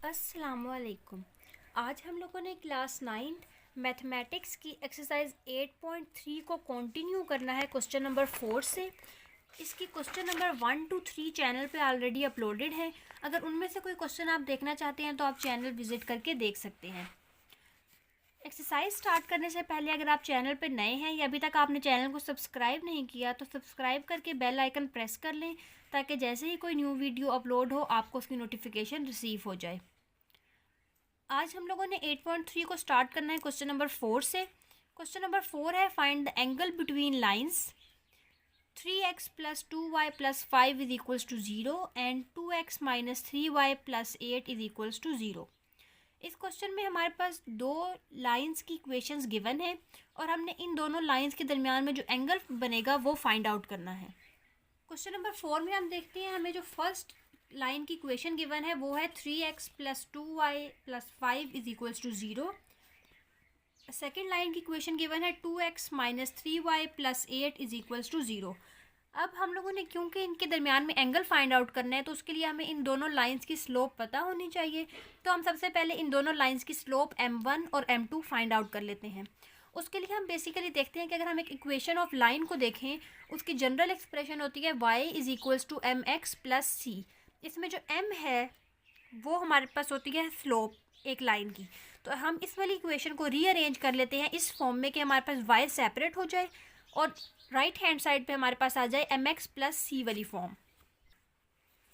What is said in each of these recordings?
अस्सलामुअलैकुम। आज हम लोगों ने क्लास 9 मैथमेटिक्स की एक्सरसाइज 8.3 को कंटिन्यू करना है क्वेश्चन नंबर 4 से। इसकी क्वेश्चन नंबर 1 to 3 चैनल पे ऑलरेडी अपलोडेड है। अगर उनमें से कोई क्वेश्चन आप देखना चाहते हैं तो आप चैनल विजिट करके देख सकते हैं। एक्सरसाइज स्टार्ट करने से पहले अगर आप चैनल पर नए हैं या अभी तक आपने चैनल को सब्सक्राइब नहीं किया तो सब्सक्राइब करके बेल आइकन प्रेस कर लें, ताकि जैसे ही कोई न्यू वीडियो अपलोड हो आपको उसकी नोटिफिकेशन रिसीव हो जाए। आज हम लोगों ने 8.3 को स्टार्ट करना है क्वेश्चन नंबर 4 से। क्वेश्चन नंबर 4 है, find the angle between lines 3x + 2y + 5 is equals to 0 and 2x - 3y + 8 is equals to 0। इस क्वेश्चन में हमारे पास दो लाइंस की इक्वेशंस गिवन है और हमने इन दोनों लाइंस के दरमियान में जो एंगल बनेगा वो फाइंड आउट करना है। क्वेश्चन नंबर 4 में हम देखते हैं, हमें जो फर्स्ट लाइन की इक्वेशन गिवन है वो है 3x + 2y + 5 is equals to 0। Second line की इक्वेशन गिवन है 2x - 3y + 8 is equals to 0। अब हम लोगों ने क्योंकि इनके दरमियान में एंगल फाइंड आउट करना है तो उसके लिए हमें इन दोनों लाइंस की स्लोप पता होनी चाहिए। तो हम सबसे पहले इन दोनों लाइंस की स्लोप m1 और m2 फाइंड आउट कर लेते हैं। उसके लिए हम बेसिकली देखते हैं कि अगर हम एक इक्वेशन ऑफ लाइन को देखें, उसकी जनरल एक्सप्रेशन होती है y = mx + c। इसमें जो m है वो हमारे पास होती है स्लोप एक लाइन की। तो हम इस वाली इक्वेशन को रीअरेंज कर लेते हैं इस फॉर्म में कि हमारे पास y सेपरेट हो जाए और राइट हैंड साइड पे हमारे पास आ जाए mx + c वाली फॉर्म।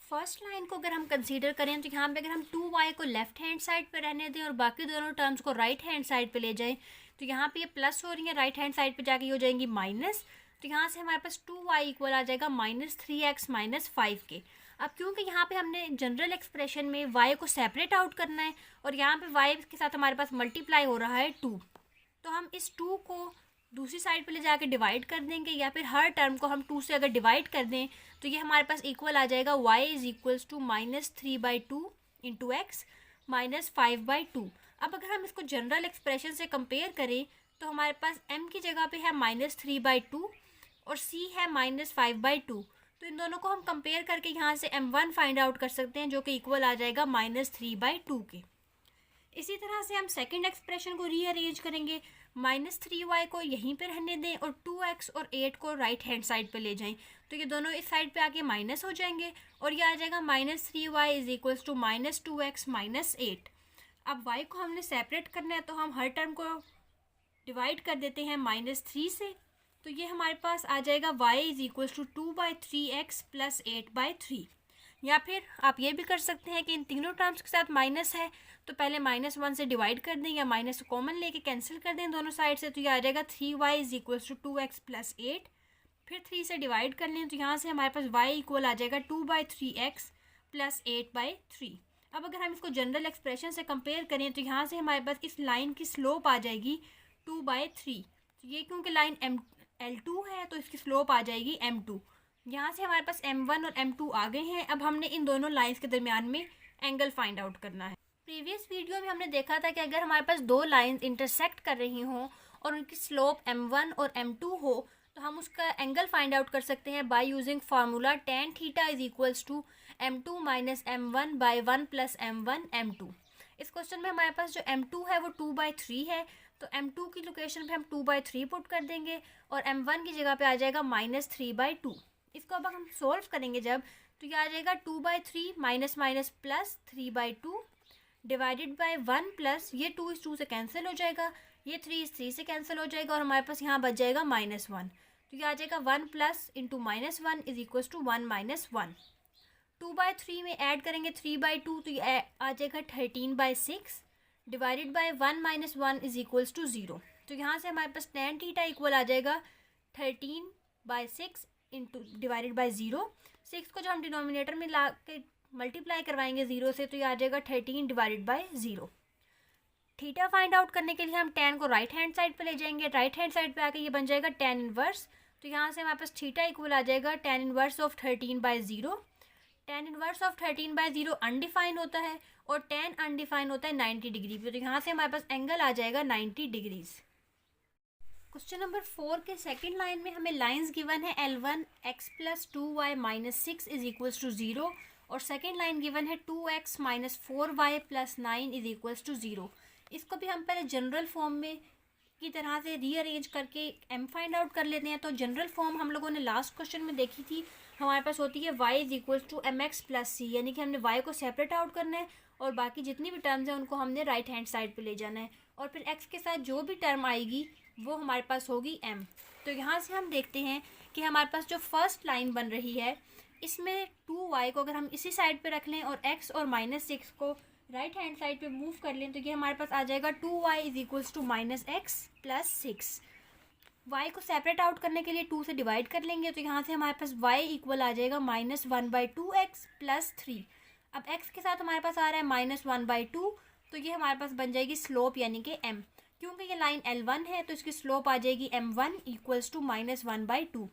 फर्स्ट लाइन को अगर हम कंसीडर करें तो यहाँ पे अगर हम 2y को लेफ्ट हैंड साइड पे रहने दें और बाकी दोनों टर्म्स को राइट हैंड साइड पे ले जाएं तो यहाँ पे ये प्लस हो रही है, राइट हैंड साइड पे जाके हो जाएंगी माइनस। तो यहाँ से हमारे पास 2y इक्वल आ जाएगा -3x - 5 के। अब क्योंकि यहाँ पे हमने जनरल एक्सप्रेशन में y को सेपरेट आउट करना है और यहाँ पे y के साथ हमारे पास मल्टीप्लाई हो रहा है 2, तो हम इस 2 को दूसरी साइड पे ले जाके डिवाइड कर देंगे, या फिर हर टर्म को हम 2 से अगर डिवाइड कर दें तो ये हमारे पास इक्वल आ जाएगा y = -3/2 × x - 5/2। अब अगर हम इसको जनरल एक्सप्रेशन से कंपेयर करें तो हमारे पास m की जगह पे है -3/2 और c है -5/2। तो इन दोनों को हम कंपेयर करके यहाँ से m1 फाइंड आउट कर सकते हैं, जो कि इक्वल आ जाएगा -3/2 के। इसी तरह से हम सेकंड एक्सप्रेशन को रीअरेंज करेंगे, -3y को यहीं पे रहने दें और 2x और 8 को राइट हैंड साइड पे ले जाएं तो ये दोनों इस साइड पे आके माइनस हो जाएंगे और ये आ जाएगा -3y = -2x - 8। अब y को हमने सेपरेट करना है तो हम हर टर्म को डिवाइड कर देते हैं -3 से, तो ये हमारे पास आ जाएगा y = 2/3x + 8/3। या फिर आप ये भी कर सकते हैं कि इन तीनों टर्म्स के साथ माइनस है तो पहले -1 से डिवाइड कर दें या माइनस कॉमन लेके कैंसिल कर दें दोनों साइड से, तो ये आ जाएगा 3y = 2x + 8। फिर 3 से डिवाइड कर लें तो यहाँ से हमारे पास y इक्वल आ जाएगा 2/3x + 8/3। अब अगर हम इसको जनरल एक्सप्रेशन से कंपेयर करें तो यहाँ से हमारे पास इस लाइन की स्लोप आ जाएगी 2/3। तो ये क्योंकि लाइन L2 है तो इसकी स्लोप आ जाएगी m2। यहाँ से हमारे पास m1 और m2 आ गए हैं। अब हमने इन दोनों लाइंस के दरमियान में एंगल फाइंड आउट करना है। प्रीवियस वीडियो में हमने देखा था कि अगर हमारे पास दो लाइंस इंटरसेक्ट कर रही हों और उनकी स्लोप m1 और m2 हो तो हम उसका एंगल फाइंड आउट कर सकते हैं by using formula tan θ = m2 - m1/1 + m1 m2। इस क्वेश्चन में हमारे पास जो m2 है वो 2/3 है, तो m2 की लोकेशन पे हम 2/3 पुट कर देंगे और m1 की जगह पे आ जाएगा -3/2। इसको अब हम सोल्व करेंगे जब, तो ये आ जाएगा 2/3 minus minus plus 3/2 divided by 1 plus ये 2 इस 2 से कैंसिल हो जाएगा, ये 3 इस 3 से कैंसिल हो जाएगा और हमारे पास यहाँ बच जाएगा -1। तो ये आ जाएगा 1 + (-1) = 1 - 1। 2/3 में ऐड करेंगे 3/2 तो ये आ जाएगा 13/6 डिवाइडेड बाय 1 - 1 = 0। तो यहाँ से हमारे पास tan θ इक्वल आ जाएगा 13/6 डिवाइडेड बाय 0। 6 को जो हम डिनोमिनेटर में ला के मल्टीप्लाई करवाएंगे 0 से तो ये आ जाएगा 13 divided by 0। Theta find out करने के लिए हम tan को राइट हैंड साइड पे ले जाएंगे, राइट हैंड साइड पे आके ये बन जाएगा tan इनवर्स। तो यहाँ से हमारे पास थीटा इक्वल आ जाएगा tan inverse of 13/0। tan inverse of 13/0 undefine होता है और tan अनडिफाइन होता है 90 डिग्री पे, तो यहाँ से हमारे पास एंगल आ जाएगा 90 डिग्रीज। क्वेश्चन नंबर 4 के सेकंड लाइन में हमें लाइंस गिवन है L1 x + 2y - 6 is equals to 0 और सेकेंड लाइन गिवन है 2x minus 4y plus 9 is equals to 0। इसको भी हम पहले जनरल फॉर्म में की तरह से रीअरेंज करके m फाइंड आउट कर लेते हैं। तो जनरल फॉर्म हम लोगों ने लास्ट क्वेश्चन में देखी थी, हमारे पास होती है y is equals to mx plus c, यानी कि हमने y को सेपरेट आउट करना है और बाकी जितनी भी टर्म्स हैं उनको हमने राइट हैंड साइड पे ले जाना है, और फिर x के साथ जो भी टर्म आएगी वो हमारे पास होगी m। तो यहाँ से हम देखते हैं कि हमारे पास जो फर्स्ट लाइन बन रही है इसमें 2y को अगर हम इसी साइड पे रख लें और x और -6 को राइट हैंड साइड पे मूव कर लें तो ये हमारे पास आ जाएगा 2y is equals to -x plus 6। y को सेपरेट आउट करने के लिए 2 से डिवाइड कर लेंगे तो यहाँ से हमारे पास y इक्वल आ जाएगा -1/2x प्लस 3। अब x के साथ हमारे पास आ रहा है -1/2, तो ये हमारे पास बन जाएगी स्लोप यानी कि m। क्योंकि ये लाइन L1 है तो इसकी स्लोप आ जाएगी m1 इक्वल्स टू -1/2।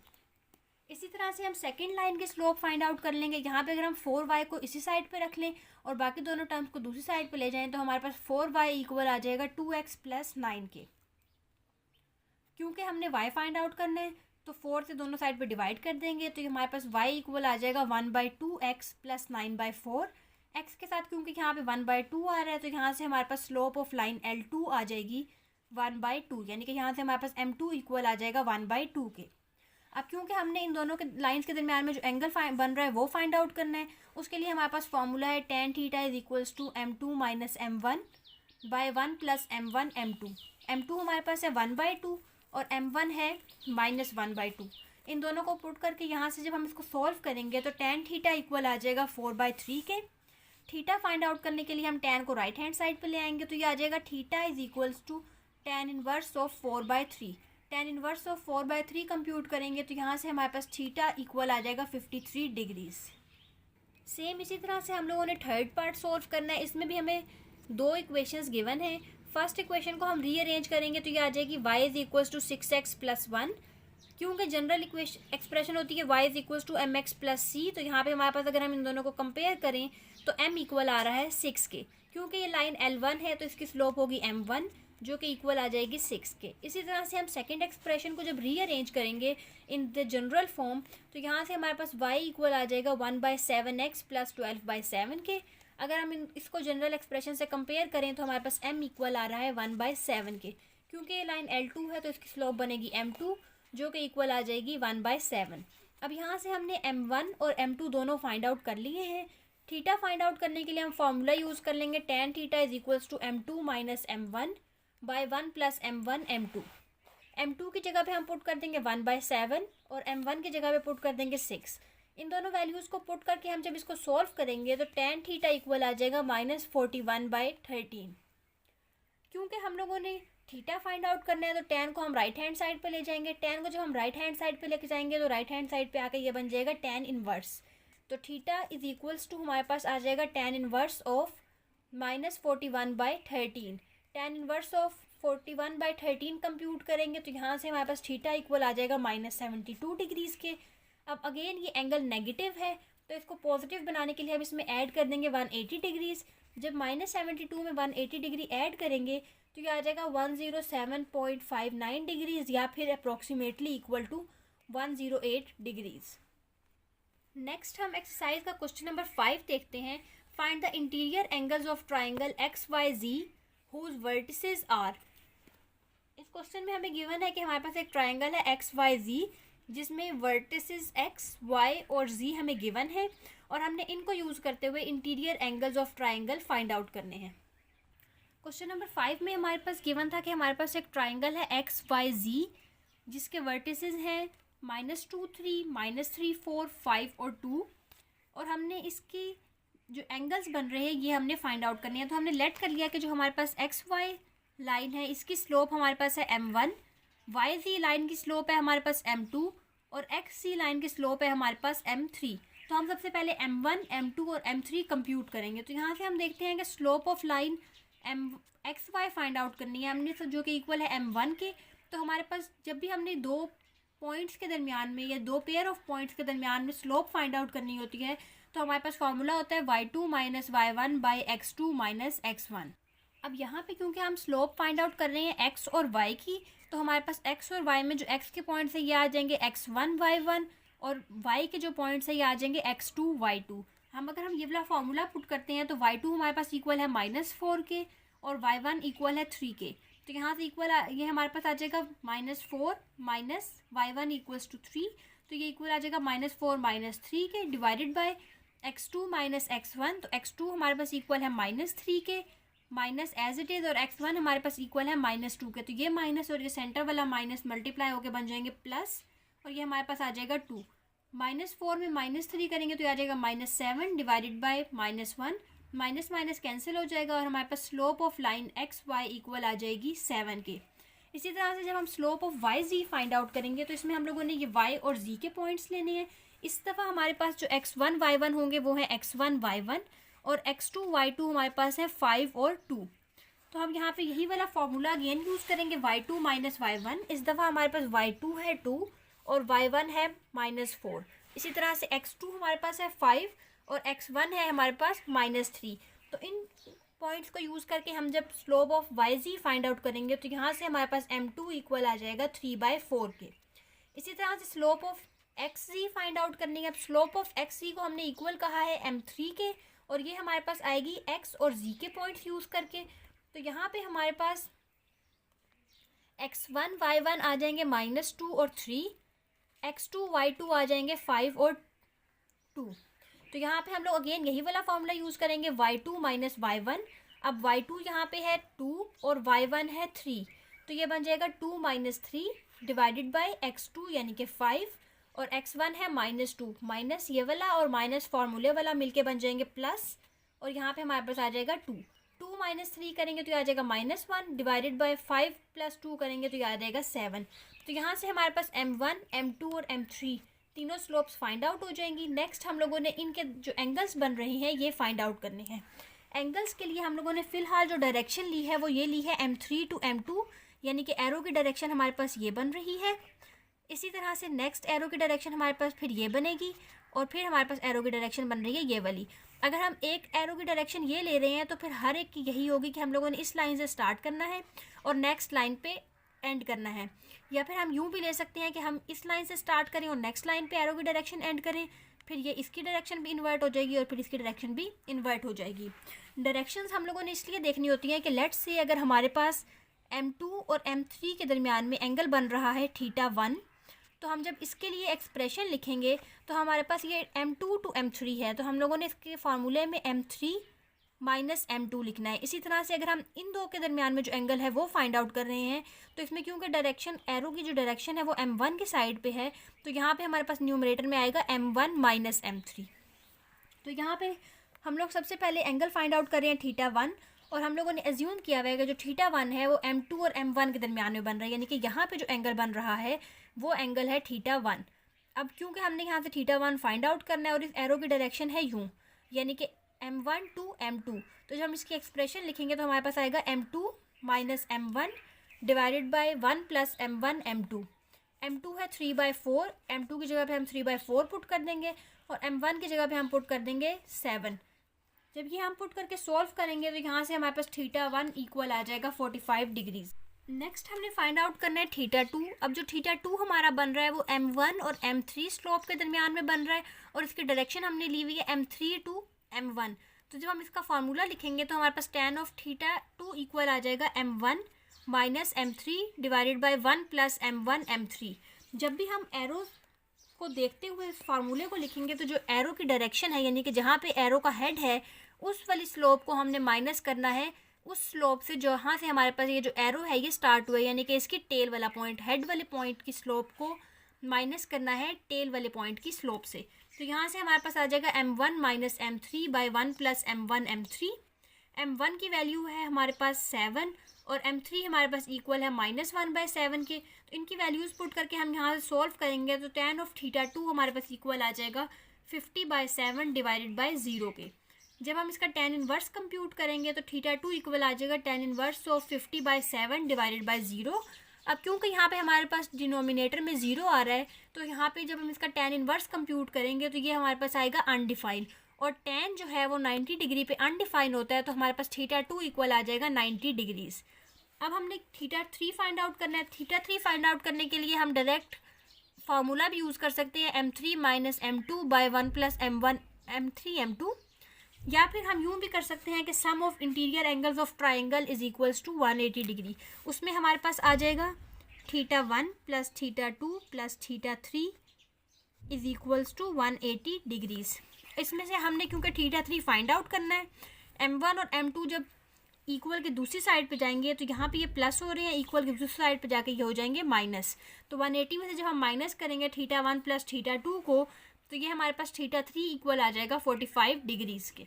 इसी तरह से हम सेकेंड लाइन की स्लोप फाइंड आउट कर लेंगे। यहाँ पे अगर हम 4y को इसी साइड पे रख लें और बाकी दोनों टर्म्स को दूसरी साइड पे ले जाएं तो हमारे पास 4y इक्वल आ जाएगा 2x प्लस 9 के। क्योंकि हमने y फाइंड आउट करना है तो 4 से दोनों साइड पे डिवाइड कर देंगे तो हमारे पास y इक्वल आ जाएगा 1/2x प्लस 9/4। x के साथ क्योंकि यहाँ पे 1/2 आ रहा है तो यहाँ से हमारे पास स्लोप ऑफ लाइन L2 आ जाएगी 1/2, यानी कि यहाँ से हमारे पास m2 इक्वल आ जाएगा 1/2 के। अब क्योंकि हमने इन दोनों के लाइंस के दरमियान में जो एंगल बन रहा है वो फाइंड आउट करना है, उसके लिए हमारे पास फॉर्मूला है tan theta is equals to m2 minus m1 by 1 plus m1 m2। m2 हमारे पास है 1/2 और m1 है -1/2। इन दोनों को पुट करके यहाँ से जब हम इसको सॉल्व करेंगे तो tan थीटा इक्वल आ जाएगा 4/3 के। थीटा फाइंड आउट करने के लिए हम tan को राइट हैंड साइड पे ले आएंगे तो ये आ जाएगा theta is equals to tan inverse of 4/3। tan inverse of 4/3 compute करेंगे तो यहाँ से हमारे पास थीटा इक्वल आ जाएगा 53 डिग्रीज। सेम इसी तरह से हम लोगों ने थर्ड पार्ट सॉल्व करना है। इसमें भी हमें दो इक्वेशंस गिवन है। फर्स्ट इक्वेशन को हम रीअरेंज करेंगे तो ये आ जाएगी y is equals to 6x plus 1। क्योंकि जनरल एक्सप्रेशन होती है y is equals to mx plus c, तो यहाँ पे हमारे पास अगर हम इन दोनों को कंपेयर करें तो m इक्वल आ रहा है 6 के। क्योंकि ये लाइन L1 है तो इसकी स्लोप होगी m1 जो कि इक्वल आ जाएगी 6 के। इसी तरह से हम सेकंड एक्सप्रेशन को जब रीअरेंज करेंगे इन द जनरल फॉर्म तो यहाँ से हमारे पास y इक्वल आ जाएगा 1/7x प्लस 12/7 के। अगर हम इसको जनरल एक्सप्रेशन से कंपेयर करें तो हमारे पास m इक्वल आ रहा है 1/7 के। क्योंकि ये लाइन L2 है तो इसकी स्लोप बनेगी m2 जो कि इक्वल आ जाएगी 1/7। अब यहाँ से हमने m1 और m2 दोनों फाइंड आउट कर लिए हैं। थीटा फाइंड आउट करने के लिए हम फॉर्मूला यूज़ कर लेंगे tan theta is equals to m2 minus m1 by 1 plus m1 m2। m2 की जगह पे हम पुट कर देंगे 1/7 और m1 की जगह पे पुट कर देंगे 6। इन दोनों वैल्यूज़ को पुट करके हम जब इसको सॉल्व करेंगे तो tan थीटा इक्वल आ जाएगा -41/13। क्योंकि हम लोगों ने थीटा फाइंड आउट करना है तो tan को हम राइट हैंड साइड पे ले जाएंगे। tan को जब हम राइट हैंड साइड पे लेके जाएंगे तो राइट हैंड साइड पे आके ये बन जाएगा tan इनवर्स। तो थीटा इज इक्वल्स टू हमारे पास आ जाएगा tan inverse of -41/13। tan inverse of 41/13 compute करेंगे तो यहाँ से हमारे पास थीटा इक्वल आ जाएगा -72 डिग्रीज़ के। अब अगेन ये एंगल नेगेटिव है तो इसको पॉजिटिव बनाने के लिए हम इसमें ऐड कर देंगे 180 डिग्रीज़। जब -72 में 180 डिग्री ऐड करेंगे तो ये आ जाएगा 107.59 डिग्रीज़ या फिर approximately equal to 108 degrees. Next हम एक्सरसाइज का क्वेश्चन नंबर 5 देखते हैं। Find the interior angles of triangle XYZ whose vertices are। इस क्वेश्चन में हमें गिवन है कि हमारे पास एक ट्राइंगल है XYZ जिसमें वर्टिसेस X, Y और Z हमें गिवन है और हमने इनको यूज़ करते हुए interior angles of triangle find out करने हैं। क्वेश्चन नंबर 5 में हमारे पास गिवन था कि हमारे पास एक ट्राइंगल है XYZ जिसके वर्टिसेस हैं -2 3 -3 4 5 और 2 और हमने इसकी जो एंगल्स बन रहे हैं ये हमने फाइंड आउट करनी है। तो हमने लेट कर लिया कि जो हमारे पास XY लाइन है इसकी स्लोप हमारे पास है m1, YZ लाइन की स्लोप है हमारे पास m2 और XZ लाइन की स्लोप है हमारे पास m3। तो हम सबसे पहले m1, m2 और m3 कंप्यूट करेंगे। तो यहाँ से हम देखते हैं कि slope of line XY find out करनी है हमने, तो जो कि इक्वल है m1 के। तो हमारे पास जब भी हमने दो पॉइंट्स के दरमियान में या दो पेयर ऑफ पॉइंट्स के दरमियान में स्लोप फाइंड आउट करनी होती है तो हमारे पास फॉर्मूला होता है y2 minus y1 by x2 minus x1। अब यहाँ पे क्योंकि हम स्लोप फाइंड आउट कर रहे हैं x और y की तो हमारे पास x और y में जो x के पॉइंट्स है ये आ जाएंगे x1 y1 और y के जो पॉइंट्स है ये आ जाएंगे x2 y2। अगर हम ये वाला फॉर्मूला पुट करते हैं तो y2 हमारे पास इक्वल है -4 के और y1 इक्वल है 3 के। तो यहाँ से इक्वल ये हमारे पास आ जाएगा -4 माइनस y1 इक्वल्स टू 3, तो ये इक्वल आ जाएगा -4 माइनस 3 के divided by x2 minus x1। तो x2 हमारे पास इक्वल है -3 के माइनस एज इट इज़, और x1 हमारे पास इक्वल है -2 के। तो ये माइनस और ये सेंटर वाला माइनस मल्टीप्लाई होकर बन जाएंगे प्लस, और ये हमारे पास आ जाएगा 2। -4 में -3 करेंगे तो ये आ जाएगा -7 divided by -1। Minus minus cancel हो जाएगा और हमारे पास slope of line x y equal आ जाएगी 7 के। इसी तरह से जब हम slope of y z find out करेंगे तो इसमें हम लोगों ने ये वाई और जी के पॉइंट्स लेने हैं। इस दफ़ा हमारे पास जो x1 y1 होंगे वो है x1 y1, और x2 y2 हमारे पास है 5 और 2। तो हम यहाँ पे यही वाला फॉर्मूला अगेन यूज़ करेंगे, y2 माइनस y1। इस दफ़ा हमारे पास y2 है 2 और y1 है -4। इसी तरह से x2 हमारे पास है 5 और x1 है हमारे पास -3। तो इन पॉइंट्स को यूज़ करके हम जब slope of y z find out करेंगे तो यहाँ से हमारे पास m2 इक्वल आ जाएगा 3/4 के। इसी तरह से slope of x z find out करनी है। अब स्लोप ऑफ एक्स जी को हमने इक्वल कहा है m3 के, और ये हमारे पास आएगी x और z के पॉइंट्स यूज़ करके। तो यहाँ पे हमारे पास x1 y1 आ जाएंगे -2 और 3, x2 y2 आ जाएंगे 5 और 2। तो यहाँ पे हम लोग अगेन यही वाला फॉर्मूला यूज़ करेंगे, y2 माइनस y1। अब y2 यहाँ पे है 2 और y1 है 3, तो ये बन जाएगा 2 माइनस 3 डिवाइडेड बाय x2 यानी कि 5, और x1 है -2, माइनस ये वाला और माइनस फार्मूले वाला मिलके बन जाएंगे प्लस, और यहाँ पे हमारे पास आ जाएगा 2 माइनस 3 करेंगे तो ये आ जाएगा -1 डिवाइडेड बाय 5 प्लस 2 करेंगे तो ये आ जाएगा 7। तो यहाँ से हमारे पास m1 m2 और m3 तीनों स्लोप्स फाइंड आउट हो जाएंगी। नेक्स्ट हम लोगों ने इनके जो एंगल्स बन रहे हैं ये फाइंड आउट करने हैं। एंगल्स के लिए हम लोगों ने फ़िलहाल जो डायरेक्शन ली है वो ये ली है m3 टू m2, यानी कि एरो की डायरेक्शन हमारे पास ये बन रही है। इसी तरह से नेक्स्ट एरो की डायरेक्शन हमारे पास फिर ये बनेगी, और फिर हमारे पास एरो की डायरेक्शन बन रही है ये वाली। अगर हम एक एरो की डायरेक्शन ये ले रहे हैं तो फिर हर एक की यही होगी कि हम लोगों ने इस लाइन से स्टार्ट करना है और नेक्स्ट लाइन पे एंड करना है, या फिर हम यूँ भी ले सकते हैं कि हम इस लाइन से स्टार्ट करें और नेक्स्ट लाइन पे एरो की डायरेक्शन एंड करें, फिर ये इसकी डायरेक्शन भी इन्वर्ट हो जाएगी और फिर इसकी डायरेक्शन भी इन्वर्ट हो जाएगी। डायरेक्शंस हम लोगों ने इसलिए देखनी होती हैं कि लेट्स से अगर हमारे पास m2 और m3 के दरमियान में एंगल बन रहा है θ1, तो हम जब इसके लिए एक्सप्रेशन लिखेंगे तो हमारे पास ये m2 टू m3 है, तो हम लोगों ने इसके फार्मूले में m3 माइनस m2 लिखना है। इसी तरह से अगर हम इन दो के दरमियान में जो एंगल है वो फाइंड आउट कर रहे हैं तो इसमें क्योंकि डायरेक्शन एरो की जो डायरेक्शन है वो m1 के साइड पे है, तो यहाँ पे हमारे पास न्यूमरेटर में आएगा m1 माइनस m3। तो यहाँ पे हम लोग सबसे पहले एंगल फाइंड आउट कर रहे हैं θ1, और हम लोगों ने एज्यूम किया हुआ है कि जो θ1 है वो m2 और m1 के दरमियान में बन रहा है, यानी कि यहाँ पे जो एंगल बन रहा है वो एंगल है θ1। अब क्योंकि हमने यहाँ से θ1 फाइंड आउट करना है और इस एरो की डायरेक्शन है यूँ, यानी कि m1 टू m2, तो जब हम इसकी एक्सप्रेशन लिखेंगे तो हमारे पास आएगा m2 minus m1 divided by 1 plus m1 m2। m2 है 3/4, m2 की जगह पे हम 3/4 पुट कर देंगे और m1 की जगह पे हम पुट कर देंगे 7। जब ये हम पुट करके सॉल्व करेंगे तो यहाँ से हमारे पास θ1 इक्वल आ जाएगा 45 डिग्रीज। नेक्स्ट हमने फाइंड आउट करना है θ2। अब जो θ2 हमारा बन रहा है वो m1 और m3 स्लोप के दरमियान में बन रहा है, और इसकी डायरेक्शन हमने ली हुई है m3 टू m1। तो जब हम इसका फार्मूला लिखेंगे तो हमारे पास tan ऑफ θ2 इक्वल आ जाएगा m1 minus m3 divided by 1 plus m1 m3। जब भी हम एरो को देखते हुए इस फार्मूले को लिखेंगे तो जो एरो की डायरेक्शन है, यानी कि जहाँ पे एरो का हेड है उस वाली स्लोप को हमने माइनस करना है उस स्लोप से जहाँ से हमारे पास ये जो एरो है ये स्टार्ट हुआ है, यानी कि इसकी टेल वाला पॉइंट, हेड वाले पॉइंट की स्लोप को माइनस करना है टेल वाले पॉइंट की स्लोप से। तो यहाँ से हमारे पास आ जाएगा m1 minus m3 by 1 plus m1 m3। m1 की वैल्यू है हमारे पास 7 और m3 हमारे पास इक्वल है -1/7 के। तो इनकी वैल्यूज़ पुट करके हम यहाँ से सॉल्व करेंगे तो tan ऑफ θ2 हमारे पास इक्वल आ जाएगा 50/7 डिवाइडेड बाय 0 के। जब हम इसका tan इनवर्स कंप्यूट करेंगे तो θ2 इक्वल आ जाएगा tan inverse of 50/7 divided by 0। अब क्योंकि यहाँ पे हमारे पास डिनोमिनेटर में 0 आ रहा है तो यहाँ पे जब हम इसका tan इनवर्स कंप्यूट करेंगे तो ये हमारे पास आएगा अनडिफाइंड, और tan जो है वो 90 डिग्री पे अनडिफाइन होता है, तो हमारे पास θ2 इक्वल आ जाएगा 90 डिग्रीज। अब हमने θ3 फाइंड आउट करना है। θ3 फाइंड आउट करने के लिए हम डायरेक्ट फार्मूला भी यूज़ कर सकते हैं m3 minus m2 bye 1 plus m1 M2, या फिर हम यूँ भी कर सकते हैं कि sum of interior angles of triangle is equals to 180 degree. उसमें हमारे पास आ जाएगा θ1 plus θ2 plus θ3 is equals to 180 degrees. इसमें से हमने क्योंकि θ3 फाइंड आउट करना है, M1 और M2 जब इक्वल के दूसरी साइड पे जाएंगे तो यहाँ पे ये प्लस हो रहे हैं, इक्वल के दूसरी साइड पे जाके ये हो जाएंगे माइनस। तो 180 में से जब हम माइनस करेंगे θ1 प्लस θ2 को, तो ये हमारे पास θ3 इक्वल आ जाएगा 45 डिग्रीज के।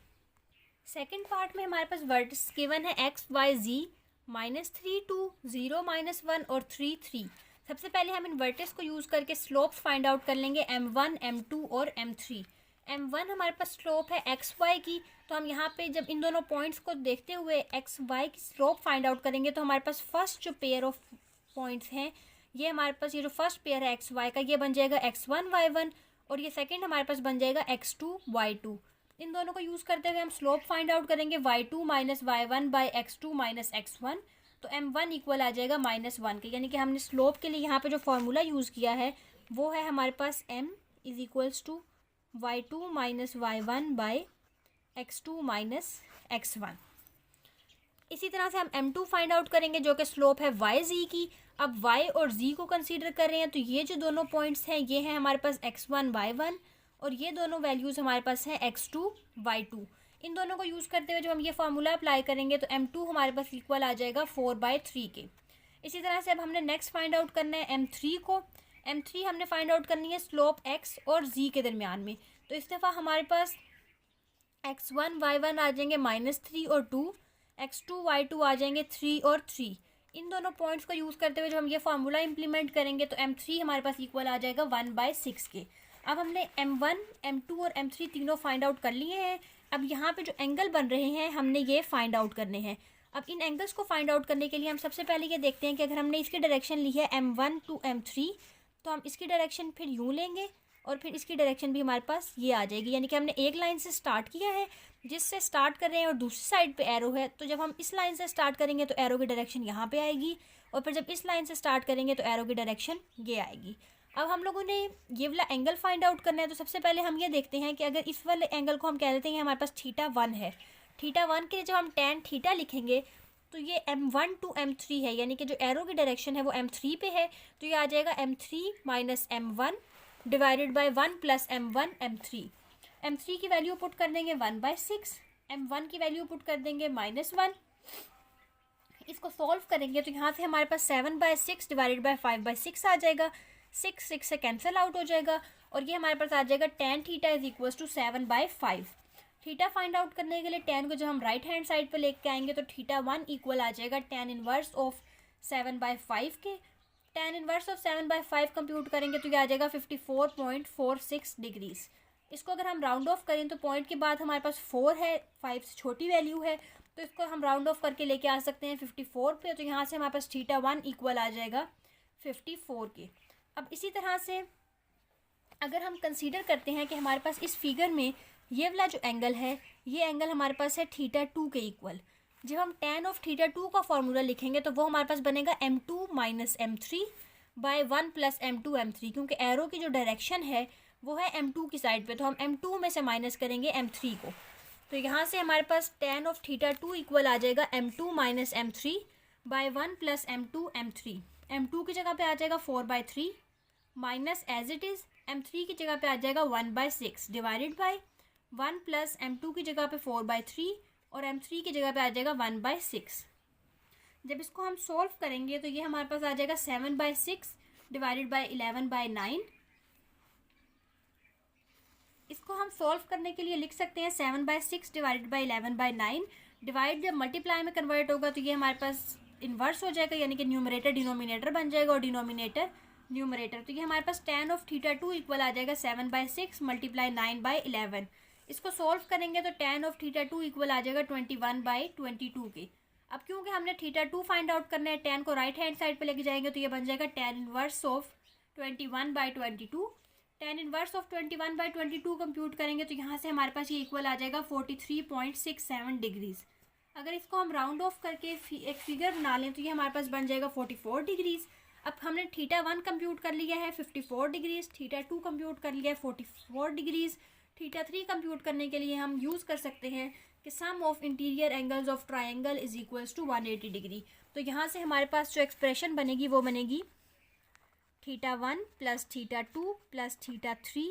सेकेंड पार्ट में हमारे पास वर्टिस गिवन है एक्स वाई जी -3 2 0 -1 और 3 3। सबसे पहले हम इन वर्टिस को यूज़ करके स्लोप्स फाइंड आउट कर लेंगे M1 M2 और M3। M1 हमारे पास स्लोप है एक्स वाई की, तो हम यहाँ पे जब इन दोनों पॉइंट्स को देखते हुए एक्स वाई की स्लोप फाइंड आउट करेंगे तो हमारे पास फर्स्ट जो पेयर ऑफ पॉइंट्स हैं, ये हमारे पास ये जो फर्स्ट पेयर है एक्स वाई का, ये बन जाएगा x1 y1, और ये सेकंड हमारे पास बन जाएगा x2 y2। इन दोनों को यूज़ करते हुए हम स्लोप फाइंड आउट करेंगे y2 minus y1 by x2 minus x1, तो M1 इक्वल आ जाएगा -1 के। यानी कि हमने स्लोप के लिए यहाँ पे जो फार्मूला यूज़ किया है वो है हमारे पास m is equals to y2 minus y1 by x2 minus x1। इसी तरह से हम M2 फाइंड आउट करेंगे जो कि स्लोप है YZ की। अब Y और Z को कंसीडर कर रहे हैं, तो ये जो दोनों पॉइंट्स हैं ये हैं हमारे पास x1 y1, और ये दोनों वैल्यूज़ हमारे पास हैं x2 y2। इन दोनों को यूज़ करते हुए जब हम ये फार्मूला अप्लाई करेंगे तो M2 हमारे पास इक्वल आ जाएगा 4/3 के। इसी तरह से अब हमने नेक्स्ट फाइंड आउट करना है M3 को। M3 हमने फाइंड आउट करनी है स्लोप x और z के दरमियान में, तो इस दफ़ा हमारे पास x1 y1 आ जाएंगे -3 और 2, x2 y2 आ जाएंगे 3 और 3। इन दोनों पॉइंट्स को यूज़ करते हुए जब हम ये फार्मूला इंप्लीमेंट करेंगे तो M3 हमारे पास इक्वल आ जाएगा 1/6 के। अब हमने M1 M2 और M3 तीनों फाइंड आउट कर लिए हैं। अब यहाँ पे जो एंगल बन रहे हैं हमने ये फाइंड आउट करने हैं। अब इन एंगल्स को फाइंड आउट करने के लिए हम सबसे पहले ये देखते हैं कि अगर हमने इसकी डायरेक्शन ली है M1 टू M3, तो हम इसकी डायरेक्शन फिर यूँ लेंगे और फिर इसकी डायरेक्शन भी हमारे पास ये आ जाएगी। यानी कि हमने एक लाइन से स्टार्ट किया है जिससे स्टार्ट कर रहे हैं और दूसरी साइड पे एरो है, तो जब हम इस लाइन से स्टार्ट करेंगे तो एरो की डायरेक्शन यहाँ पे आएगी, और फिर जब इस लाइन से स्टार्ट करेंगे तो एरो की डायरेक्शन ये आएगी। अब हम लोगों ने ये वाला एंगल फाइंड आउट करना है, तो सबसे पहले हम ये देखते हैं कि अगर इस वाले एंगल को हम कह देते हैं हमारे पास θ1 है, θ1 के लिए जब हम tan थीटा लिखेंगे तो ये M1 टू M3 है, यानी कि जो एरो की डायरेक्शन है वो M3 पे है, तो ये आ जाएगा M3 minus M1 divided by 1 plus M1 M3। M3 की वैल्यू पुट कर देंगे 1/6, M1 की वैल्यू पुट कर देंगे -1। इसको सॉल्व करेंगे तो यहाँ से हमारे पास 7/6 डिवाइडेड बाई 5/6 आ जाएगा, 6 से कैंसिल आउट हो जाएगा, और ये हमारे पास आ जाएगा tan theta is equals to 7/5। Theta find out करने के लिए tan को जब हम राइट हैंड साइड पे लेके आएंगे तो θ1 इक्वल आ जाएगा tan इनवर्स ऑफ 7/5 के। tan इनवर्स ऑफ 7/5 कंप्यूट करेंगे तो ये आ जाएगा 54.46 डिग्रीज। इसको अगर हम राउंड ऑफ करें तो पॉइंट के बाद हमारे पास 4 है, 5 से छोटी वैल्यू है, तो इसको हम राउंड ऑफ करके लेके आ सकते हैं 54 पे, तो यहाँ से हमारे पास θ1 इक्वल आ जाएगा 54 के। अब इसी तरह से अगर हम कंसीडर करते हैं कि हमारे पास इस फिगर में ये वाला जो एंगल है, ये एंगल हमारे पास है θ2 के इक्वल। जब हम tan ऑफ θ2 का फॉर्मूला लिखेंगे तो वो हमारे पास बनेगा M2 minus M3 bye 1 plus M2 M3, क्योंकि एरो की जो डायरेक्शन है वो है M2 की साइड पे, तो हम M2 में से माइनस करेंगे M3 को, तो यहाँ से हमारे पास tan ऑफ θ2 इक्वल आ जाएगा M2 minus M3 bye 1 plus M2 M3। M2 की जगह पे आ जाएगा 4/3 minus as it is M3 की जगह पे आ जाएगा 1/6 डिवाइडेड बाई 1 प्लस M2 की जगह पे 4/3 और M3 की जगह पे आ जाएगा 1/6। जब इसको हम सॉल्व करेंगे तो ये हमारे पास आ जाएगा 7/6 डिवाइडेड बाई 11/9। इसको हम सॉल्व करने के लिए लिख सकते हैं 7/6 डिवाइडेड बाई 11/9। डिवाइड जब मल्टीप्लाई में कन्वर्ट होगा तो ये हमारे पास इन्वर्स हो जाएगा, यानी कि न्यूमरेटर डिनोमिनेटर बन जाएगा और डिनोमिनेटर न्यूमरेटर। तो ये हमारे पास tan ऑफ θ2 इक्वल आ जाएगा 7/6 मल्टीप्लाई 9/11। इसको सॉल्व करेंगे तो tan ऑफ θ2 इक्वल आ जाएगा 21/22 के। अब क्योंकि हमने θ2 फाइंड आउट करना है, tan को राइट हैंड साइड पे लेके जाएंगे तो ये बन जाएगा tan inverse of 21/22। tan inverse of 21/22 compute करेंगे तो यहाँ से हमारे पास ये इक्वल आ जाएगा 43.67 डिग्रीज। अगर इसको हम राउंड ऑफ करके एक फिगर बना लें तो ये हमारे पास बन जाएगा 44 डिग्रीज। अब हमने θ1 कंप्यूट कर लिया है 54 डिग्रीज, θ2 कंप्यूट कर लिया है 44 डिग्रीज, थीटा 3 कंप्यूट करने के लिए हम यूज़ कर सकते हैं कि sum of interior angles of triangle is equals to 180 degree. तो यहाँ से हमारे पास जो एक्सप्रेशन बनेगी वो बनेगी theta 1 plus theta 2 plus theta 3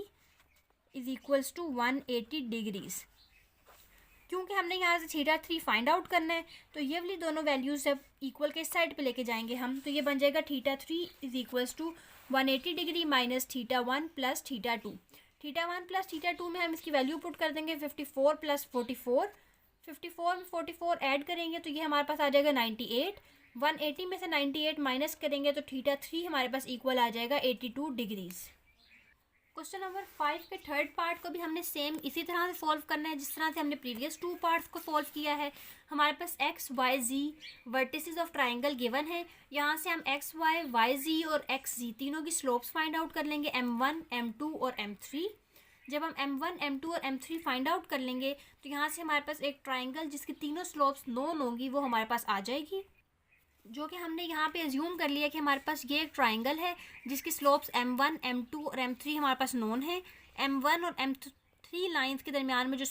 is equals to 180 degrees. क्योंकि हमने यहाँ से थीटा 3 फाइंड आउट करना है तो ये वाली दोनों वैल्यूज़ जब इक्वल के साइड पे लेके जाएंगे हम, तो ये बन जाएगा theta 3 is equals to 180 degree minus theta 1 plus theta 2। Theta 1 plus theta 2 में हम इसकी वैल्यू पुट कर देंगे 54 प्लस 44। 54 में 44 ऐड करेंगे तो ये हमारे पास आ जाएगा 98। 180 में से 98 माइनस करेंगे तो थीटा 3 हमारे पास इक्वल आ जाएगा 82 डिग्रीज़। क्वेश्चन नंबर 5 के थर्ड पार्ट को भी हमने सेम इसी तरह से सॉल्व करना है जिस तरह से हमने प्रीवियस 2 पार्ट्स को सॉल्व किया है। हमारे पास x y z vertices of triangle given है। यहाँ से हम एक्स वाई वाई जी और एक्स जी तीनों की स्लोप्स फाइंड आउट कर लेंगे m1 m2 और m3। जब हम m1 m2 और m3 फाइंड आउट कर लेंगे तो यहाँ से हमारे पास एक ट्राइंगल जिसकी तीनों स्लोप्स नोन होंगी वो हमारे पास आ जाएगी, जो कि हमने यहाँ पे अज्यूम कर लिया कि हमारे पास ये एक ट्राइंगल है जिसकी स्लोप्स m1 m2 और m3 हमारे पास नोन है। m1 और m3 लाइंस के दरमियान में जो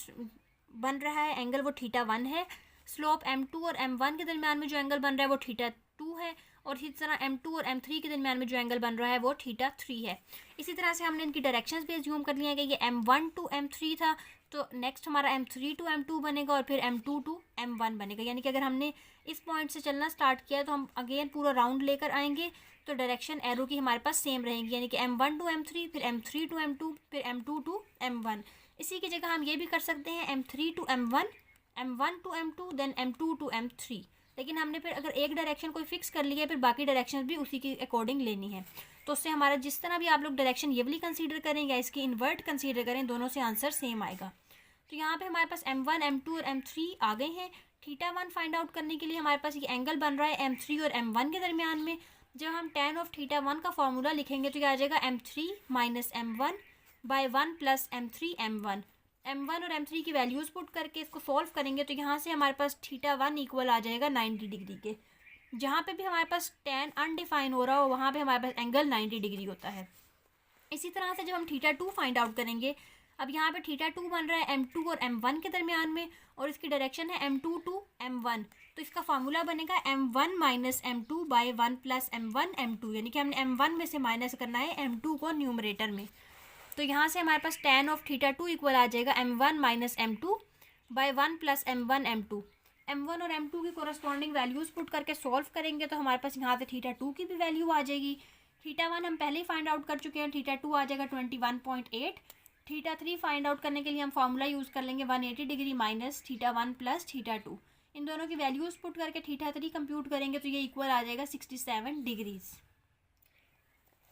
बन रहा है एंगल वो थीटा 1 है। स्लोप m2 और m1 के दरमियान में जो एंगल बन रहा है वो थीटा 2 है, और इसी तरह m2 और m3 के दरमियान में जो एंगल बन रहा है वो थीटा 3 है। इसी तरह से हमने इनकी डायरेक्शंस भी अज्यूम कर लिया है कि ये m1 टू m3 था, तो नेक्स्ट हमारा m3 टू m2 बनेगा और फिर m2 टू m1 बनेगा। यानी कि अगर हमने इस पॉइंट से चलना स्टार्ट किया तो हम अगेन पूरा राउंड लेकर आएंगे तो डायरेक्शन एरो की हमारे पास सेम रहेंगी, यानी कि m1 टू m3 फिर m3 टू m2 फिर m2 टू m1। इसी की जगह हम ये भी कर सकते हैं m3 to m1, m1 to m2 then m2 to m3। लेकिन हमने फिर अगर एक डायरेक्शन कोई फिक्स कर लिया है फिर बाकी डायरेक्शन भी उसी के अकॉर्डिंग लेनी है, तो उससे हमारा जिस तरह भी आप लोग डायरेक्शन ये वाली कंसीडर करें या इसकी इन्वर्ट कंसीडर करें दोनों से आंसर सेम आएगा। तो यहाँ पे हमारे पास m1 m2 और m3 आ गए हैं। थीटा 1 फाइंड आउट करने के लिए हमारे पास ये एंगल बन रहा है m3 और m1 के दरमियान में। जब हम tan ऑफ थीटा 1 का फॉर्मूला लिखेंगे तो क्या आ जाएगा m3 minus m1 by 1 plus m3 m1। m1 और m3 की वैल्यूज़ पुट करके इसको सॉल्व करेंगे तो यहाँ से हमारे पास थीटा 1 इक्वल आ जाएगा 90 डिग्री के। जहाँ पे भी हमारे पास tan अनडिफाइन हो रहा हो वहाँ पे हमारे पास एंगल 90 डिग्री होता है। इसी तरह से जब हम थीटा 2 फाइंड आउट करेंगे, अब यहाँ पे थीटा 2 बन रहा है m2 और m1 के दरमियान में और इसकी डायरेक्शन है m2 टू m1, तो इसका फार्मूला बनेगा m1 minus m2 bye 1 plus m1 m2, यानी कि हमने m1 में से माइनस करना है m2 को न्यूमरेटर में। तो यहाँ से हमारे पास tan ऑफ थीटा 2 इक्वल आ जाएगा m1 minus m2 bye 1 plus m1 m2। m1 और m2 की कोरस्पॉन्डिंग वैल्यूज़ पुट करके सॉल्व करेंगे तो हमारे पास यहाँ से थीटा 2 की भी वैल्यू आ जाएगी। थीटा 1 हम पहले ही फाइंड आउट कर चुके हैं, थीटा 2 आ जाएगा 21.8। थीटा 3 फाइंड आउट करने के लिए हम फार्मूला यूज़ कर लेंगे 180 degree minus theta 1 plus theta 2। इन दोनों की वैल्यूज़ पुट करके थीटा 3 कंप्यूट करेंगे तो ये इक्वल आ जाएगा 67 डिग्रीज़।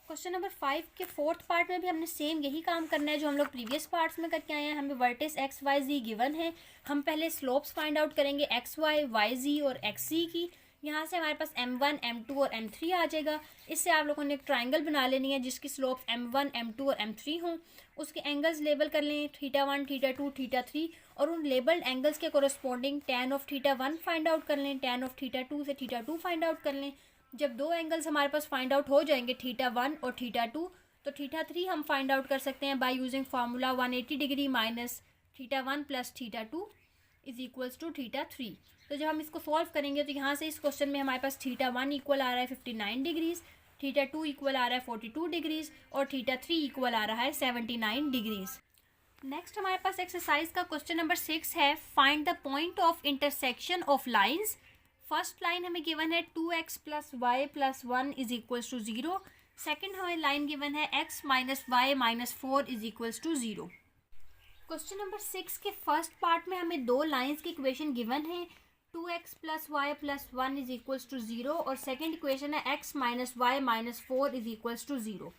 क्वेश्चन नंबर 5 के फोर्थ पार्ट में भी हमने सेम यही काम करना है जो हम लोग प्रीवियस पार्ट्स में करके आए हैं। हमें वर्टिस एक्स वाई जी गिवन है, हम पहले स्लोप्स फाइंड आउट करेंगे एक्स वाई वाई जी और एक्स सी की। यहाँ से हमारे पास m1 m2 और m3 आ जाएगा। इससे आप लोगों ने एक ट्राइंगल बना लेनी है जिसकी स्लोप्स m1 m2 और m3 हों। उसके एंगल्स लेबल कर लें थीटा 1 थीटा 2 थीटा 3 और उन लेबल्ड एंगल्स के corresponding tan of theta 1 find out कर लें, tan ऑफ थीटा 2 से थीटा 2 फाइंड आउट कर लें। जब दो एंगल्स हमारे पास फाइंड आउट हो जाएंगे थीटा 1 और थीटा 2, तो थीटा 3 हम फाइंड आउट कर सकते हैं by using formula 180 degree minus theta 1 plus theta 2 is equals to theta 3। तो जब हम इसको सॉल्व करेंगे तो यहाँ से इस क्वेश्चन में हमारे पास थीटा 1 इक्वल आ रहा है 59 डिग्रीज़, थीटा 2 इक्वल आ रहा है 42 डिग्रीज़ और थीटा 3 इक्वल आ रहा है 79 डिग्रीज़। नेक्स्ट हमारे पास एक्सरसाइज का क्वेश्चन नंबर 6 है, find the point of intersection of lines. First line हमें गिवन है 2x plus y plus 1 is equals to 0। Second हमें लाइन गिवन है x minus y minus 4 is equals to 0। Question number 6 के first part में हमें दो lines की equation given है, 2x plus y plus 1 is equals to 0 और second equation है x minus y minus 4 is equals to 0।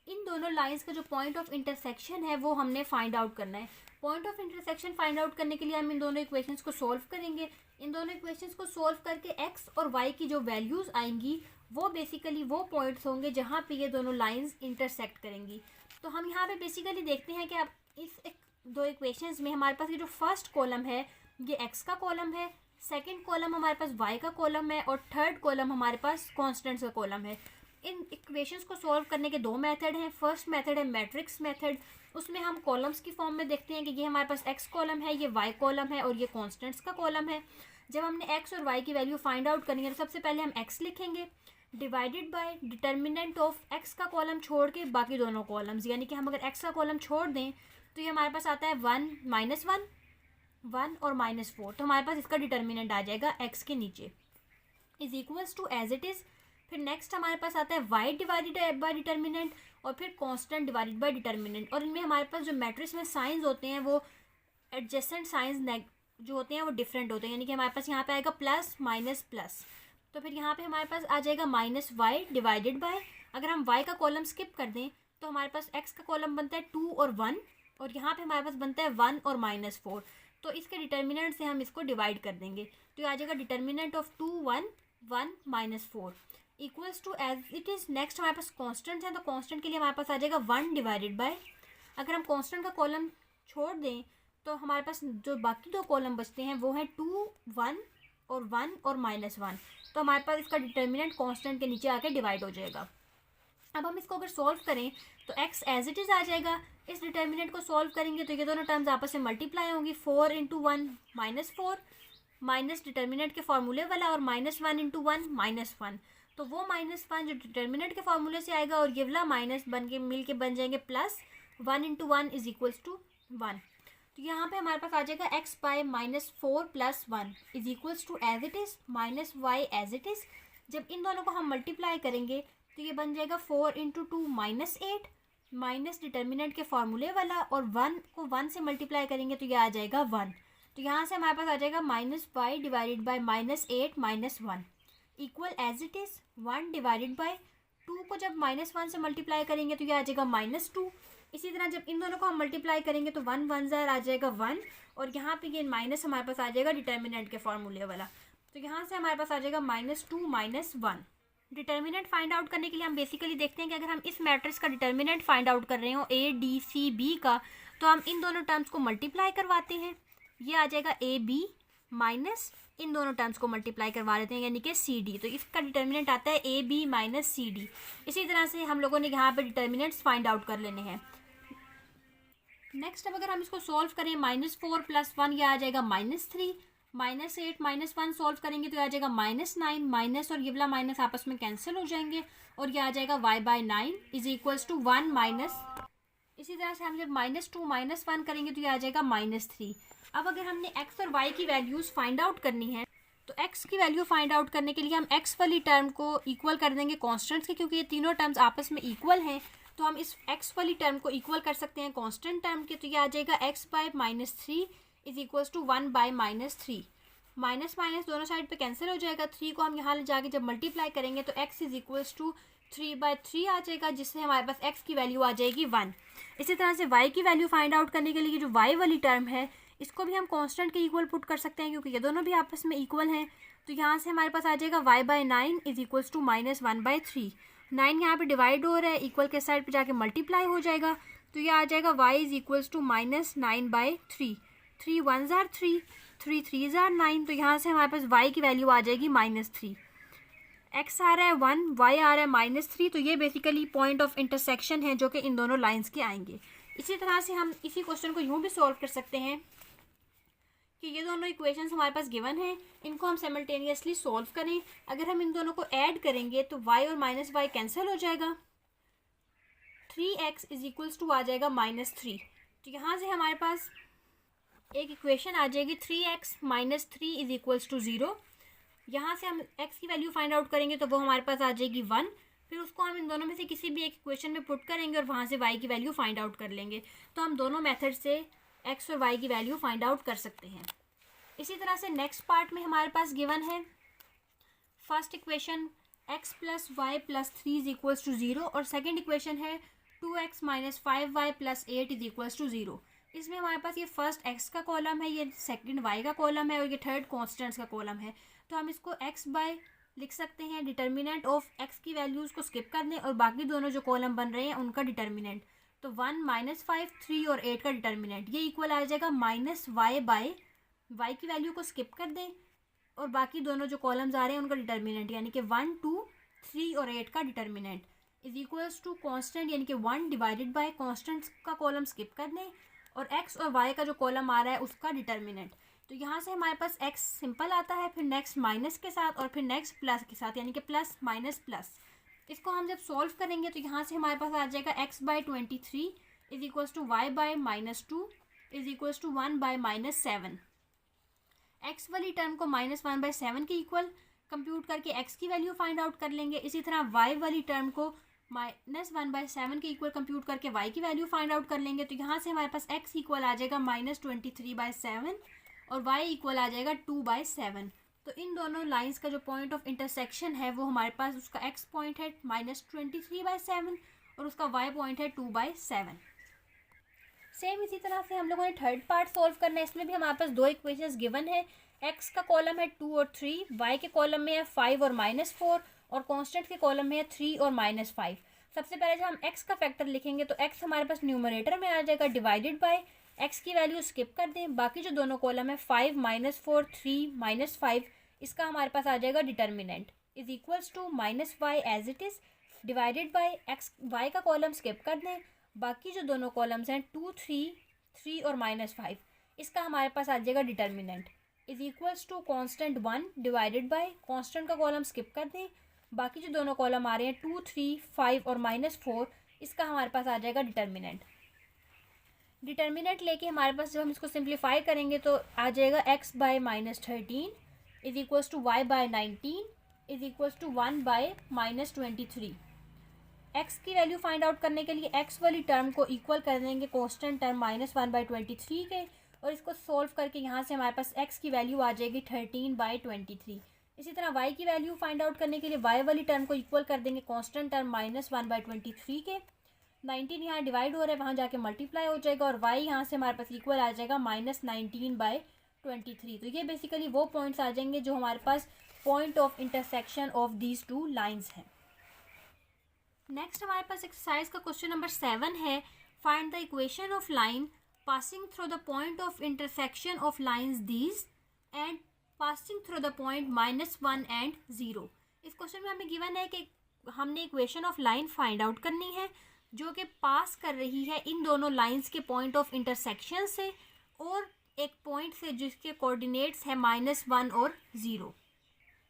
इन दोनों लाइंस का जो पॉइंट ऑफ इंटरसेक्शन है वो हमने फाइंड आउट करना है। Point of intersection find out करने के लिए हम इन दोनों इक्वेशंस को सोल्व करेंगे। इन दोनों इक्वेशंस को सोल्व करके x और y की जो वैल्यूज़ आएंगी वो बेसिकली वो पॉइंट्स होंगे जहाँ पे ये दोनों लाइंस इंटरसेक्ट करेंगी। तो हम यहाँ पे बेसिकली देखते हैं कि अब इस दो इक्वेशंस में हमारे पास ये जो फर्स्ट कॉलम है ये x का कॉलम है, सेकेंड कॉलम हमारे पास y का कॉलम है और थर्ड कॉलम हमारे पास कॉन्स्टेंट्स का कॉलम है। इन इक्वेशंस को सॉल्व करने के दो मेथड हैं। फर्स्ट मेथड है मैट्रिक्स मेथड, उसमें हम कॉलम्स की फॉर्म में देखते हैं कि ये हमारे पास एक्स कॉलम है, ये वाई कॉलम है और ये कॉन्स्टेंट्स का कॉलम है। जब हमने एक्स और वाई की वैल्यू फाइंड आउट करनी है तो सबसे पहले हम एक्स लिखेंगे divided by determinant of x का कॉलम छोड़ के बाकी दोनों कॉलम्स, यानी कि हम अगर एक्स का कॉलम छोड़ दें तो ये हमारे पास आता है 1 -1 1 और -4, तो हमारे पास इसका डिटर्मिनेंट आ जाएगा एक्स के नीचे is equals to as it is. फिर नेक्स्ट हमारे पास आता है वाई डिवाइडेड बाय डिटर्मिनेंट और फिर कांस्टेंट डिवाइडेड बाय डिटर्मिनेंट। और इनमें हमारे पास जो मैट्रिक्स में साइंस होते हैं वो एडजेसेंट साइंस जो होते हैं वो डिफरेंट होते हैं, यानी कि हमारे पास यहाँ पे आएगा प्लस माइनस प्लस, तो फिर यहाँ पे हमारे पास आ जाएगा -y डिवाइडेड बाय, अगर हम y का कॉलम स्किप कर दें तो हमारे पास x का कॉलम बनता है 2 और 1 और यहाँ पे हमारे पास बनता है 1 और -4, तो इसके डिटर्मिनेंट से हम इसको डिवाइड कर देंगे तो ये आ जाएगा determinant of 2 1 1 -4 equals to as it is. Next हमारे पास कॉन्स्टेंट है, तो कॉन्स्टेंट के लिए हमारे पास आ जाएगा 1 डिवाइडेड बाय, अगर हम कॉन्स्टेंट का कॉलम छोड़ दें तो हमारे पास जो बाकी दो कॉलम बचते हैं वो हैं 2 1 और 1 और -1, तो हमारे पास इसका डिटर्मिनेंट कांस्टेंट के नीचे आके डिवाइड हो जाएगा। अब हम इसको अगर सॉल्व करें तो x एज इट इज़ आ जाएगा। इस डिटर्मिनेंट को सॉल्व करेंगे तो ये दोनों टर्म्स आपस में मल्टीप्लाई होंगी, 4 × 1 -4 माइनस डिटर्मिनेंट के फार्मूले वाला और -1 × 1 -1, तो वो -1 जो डिटर्मिनेंट के फार्मूले से आएगा और ये वाला माइनस बन के मिल के बन जाएंगे प्लस 1 × 1 इज इक्वल्स टू 1, तो यहाँ पे हमारे पास आ जाएगा x by -4 + 1 is equals to as it is -y as it is. जब इन दोनों को हम मल्टीप्लाई करेंगे तो ये बन जाएगा 4 × 2 -8 माइनस डिटर्मिनेंट के फार्मूले वाला और 1 को 1 से मल्टीप्लाई करेंगे तो ये आ जाएगा 1, तो यहाँ से हमारे पास आ जाएगा -y divided by -8 -1 equal as it is 1 divided by 2 को जब -1 से मल्टीप्लाई करेंगे तो ये आ जाएगा -2। इसी तरह जब इन दोनों को हम मल्टीप्लाई करेंगे तो 1 1 ज़ार आ जाएगा 1 और यहाँ पे ये माइनस हमारे पास आ जाएगा डिटर्मिनेंट के फार्मूले वाला, तो यहाँ से हमारे पास आ जाएगा -2 -1। डिटर्मिनेंट फाइंड आउट करने के लिए हम बेसिकली देखते हैं कि अगर हम इस मैट्रिक्स का डिटर्मिनेंट फाइंड आउट कर रहे हो A D C B का, तो हम इन दोनों टर्म्स को मल्टीप्लाई करवाते हैं, ये आ जाएगा AB माइनस इन दोनों टर्म्स को मल्टीप्लाई करवा लेते हैं यानी कि CD, तो इसका डिटर्मिनेंट आता है AB - CD। इसी तरह से हम लोगों ने यहाँ पे डिटर्मिनेंट्स फाइंड आउट कर लेने हैं। नेक्स्ट अब अगर हम इसको सॉल्व करें -4 + 1 यह आ जाएगा -3, -8 -1 सॉल्व करेंगे तो यह आ जाएगा -9 माइनस और ये वाला माइनस आपस में कैंसिल हो जाएंगे और यह आ जाएगा y/9 is equals to 1 minus. इसी तरह से हम जब -2 -1 करेंगे तो यह आ जाएगा -3। अब अगर हमने x और y की वैल्यूज़ फाइंड आउट करनी है तो x की वैल्यू फाइंड आउट करने के लिए हम x वाली टर्म को इक्वल कर देंगे कॉन्स्टेंट्स के, क्योंकि ये तीनों टर्म्स आपस में इक्वल हैं तो हम इस x वाली टर्म को इक्वल कर सकते हैं कांस्टेंट टर्म के, तो ये आ जाएगा x/-3 is equals to 1/-3। Minus minus दोनों साइड पे कैंसिल हो जाएगा, 3 को हम यहाँ ले जाके जब मल्टीप्लाई करेंगे तो x इज इक्वल्स टू 3/3 आ जाएगा, जिससे हमारे पास x की वैल्यू आ जाएगी 1। इसी तरह से y की वैल्यू फाइंड आउट करने के लिए जो y वाली टर्म है इसको भी हम कांस्टेंट के इक्वल पुट कर सकते हैं क्योंकि ये दोनों भी आपस में इक्वल हैं, तो यहाँ से हमारे पास आ जाएगा y/9 इज इक्वल्स टू -1/3। 9 यहाँ पे डिवाइड हो रहा है, इक्वल के साइड पे जाके मल्टीप्लाई हो जाएगा तो ये आ जाएगा y इज इक्वल्स टू -9/3। 3 1 ज़ार 3, 3 3 ज़ार 9, तो यहाँ से हमारे पास y की वैल्यू आ जाएगी -3। x आ रहा है 1, y आ रहा है -3, तो ये बेसिकली पॉइंट ऑफ इंटरसेक्शन है जो कि इन दोनों लाइंस के आएंगे। इसी तरह से हम इसी क्वेश्चन को यूँ भी सॉल्व कर सकते हैं कि ये दोनों इक्वेशंस हमारे पास गिवन हैं, इनको हम साइमल्टेनियसली सॉल्व करें। अगर हम इन दोनों को ऐड करेंगे तो y और -y कैंसिल हो जाएगा, 3x इज इक्वल्स टू आ जाएगा -3, तो यहाँ से हमारे पास एक इक्वेशन आ जाएगी 3x - 3 इज इक्वल्स टू 0। यहाँ से हम x की वैल्यू फाइंड आउट करेंगे तो वो हमारे पास आ जाएगी 1, फिर उसको हम इन दोनों में से किसी भी एक इक्वेशन में पुट करेंगे और वहाँ से y की वैल्यू फाइंड आउट कर लेंगे, तो हम दोनों मेथड से x और y की वैल्यू फाइंड आउट कर सकते हैं। इसी तरह से नेक्स्ट पार्ट में हमारे पास गिवन है first equation x + y + 3 is equals to 0 और सेकेंड इक्वेशन है 2x - 5y + 8 is equals to 0। इसमें हमारे पास ये फर्स्ट x का कॉलम है, ये सेकंड y का कॉलम है और ये थर्ड कॉन्स्टेंट्स का कॉलम है, तो हम इसको x बाय लिख सकते हैं डिटर्मिनेंट ऑफ x की वैल्यूज़ को स्किप कर दें और बाकी दोनों जो कॉलम बन रहे हैं उनका डिटर्मिनेंट, तो 1 -5 3 और 8 का डिटर्मिनेंट ये इक्वल आ जाएगा -y/y की वैल्यू को स्किप कर दें और बाकी दोनों जो कॉलम्स आ रहे हैं उनका डिटर्मिनेंट यानी कि 1 2 3 और 8 का determinant is equals to constant यानी कि 1 डिवाइडेड बाय कॉन्स्टेंट का कॉलम स्किप कर दें और x और y का जो कॉलम आ रहा है उसका डिटर्मिनेंट। तो यहाँ से हमारे पास x सिंपल आता है, फिर नेक्स्ट माइनस के साथ और फिर नेक्स्ट प्लस के साथ, यानी कि प्लस माइनस प्लस। इसको हम जब सॉल्व करेंगे तो यहाँ से हमारे पास आ जाएगा x/23 is equals to y/-2 is equals to 1/-7। x वाली टर्म को -1/7 के इक्वल कंप्यूट करके x की वैल्यू फाइंड आउट कर लेंगे। इसी तरह y वाली टर्म को -1/7 के इक्वल कंप्यूट करके y की वैल्यू फाइंड आउट कर लेंगे। तो यहाँ से हमारे पास x इक्वल आ जाएगा -23/7 और y इक्वल आ जाएगा 2/7। तो इन दोनों लाइंस का जो पॉइंट ऑफ इंटरसेक्शन है वो हमारे पास उसका x पॉइंट है -23/7 और उसका y पॉइंट है 2/7। सेम इसी तरह से हम लोगों ने थर्ड पार्ट सॉल्व करना है। इसमें भी हमारे पास दो इक्वेशंस गिवन है। x का कॉलम है 2 और 3, y के कॉलम में है 5 और -4 और कांस्टेंट के कॉलम में है 3 और -5। सबसे पहले जब हम x का फैक्टर लिखेंगे तो x हमारे पास न्यूमरेटर में आ जाएगा डिवाइडेड बाय x की वैल्यू स्किप कर दें, बाकी जो दोनों कॉलम है 5 -4 3 -5 इसका हमारे पास आ जाएगा determinant is equals to -y as it is divided by x। y का कॉलम स्किप कर दें, बाकी जो दोनों कॉलम्स हैं 2 3 3 और -5 इसका हमारे पास आ जाएगा determinant is equals to constant 1 divided by constant का कॉलम स्किप कर दें, बाकी जो दोनों कॉलम आ रहे हैं 2 3 5 और -4 इसका हमारे पास आ जाएगा डिटर्मिनेंट। डिटर्मिनेंट लेके हमारे पास जब हम इसको सिंप्लीफाई करेंगे तो आ जाएगा x/-13 is equals to y/19 is equals to 1/-23। x की वैल्यू फाइंड आउट करने के लिए x वाली टर्म को इक्वल कर देंगे कांस्टेंट टर्म -1/23 के और इसको सोल्व करके यहाँ से हमारे पास x की वैल्यू आ जाएगी 13/23। इसी तरह y की वैल्यू फाइंड आउट करने के लिए y वाली टर्म को इक्वल कर देंगे कांस्टेंट टर्म -1/23 के। 19 यहाँ डिवाइड हो रहा है, वहाँ जाके मल्टीप्लाई हो जाएगा और y यहाँ से हमारे पास इक्वल आ जाएगा -19/23। तो ये बेसिकली वो पॉइंट्स आ जाएंगे जो हमारे पास point of intersection of these two lines हैं। नेक्स्ट हमारे पास एक्सरसाइज का क्वेश्चन नंबर 7 है, find the equation of line passing through the point of intersection of lines these and passing through the point -1 and 0। इस question में हमें given है कि हमने equation of line find out करनी है जो कि पास कर रही है इन दोनों लाइंस के पॉइंट ऑफ इंटरसेक्शन से और एक पॉइंट से जिसके कोऑर्डिनेट्स है -1 और 0।